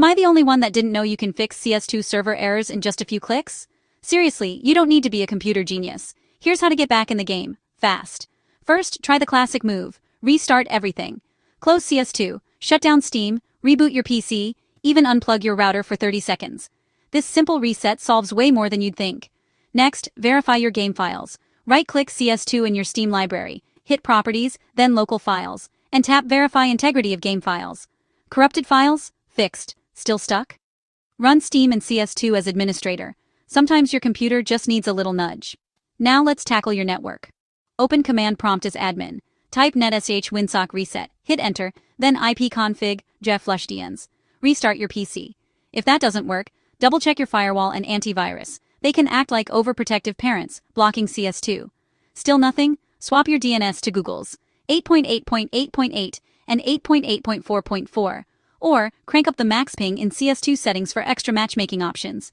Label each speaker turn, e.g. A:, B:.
A: I the only one that didn't know you can fix CS2 server errors in just a few clicks? Seriously, you don't need to be a computer genius. Here's how to get back in the game, fast. First, try the classic move. Restart everything. Close CS2, shut down Steam, reboot your PC, even unplug your router for 30 seconds. This simple reset solves way more than you'd think. Next, verify your game files. Right-click CS2 in your Steam library, hit Properties, then Local Files, and tap Verify Integrity of Game Files. Corrupted files? Fixed. Still stuck? Run Steam and CS2 as administrator. Sometimes your computer just needs a little nudge. Now let's tackle your network. Open command prompt as admin. Type netsh winsock reset, hit enter, then ipconfig jflushdns. Restart your PC. If that doesn't work, double-check your firewall and antivirus. They can act like overprotective parents, blocking CS2. Still nothing? Swap your DNS to Google's 8.8.8.8 and 8.8.4.4, or crank up the max ping in CS2 settings for extra matchmaking options.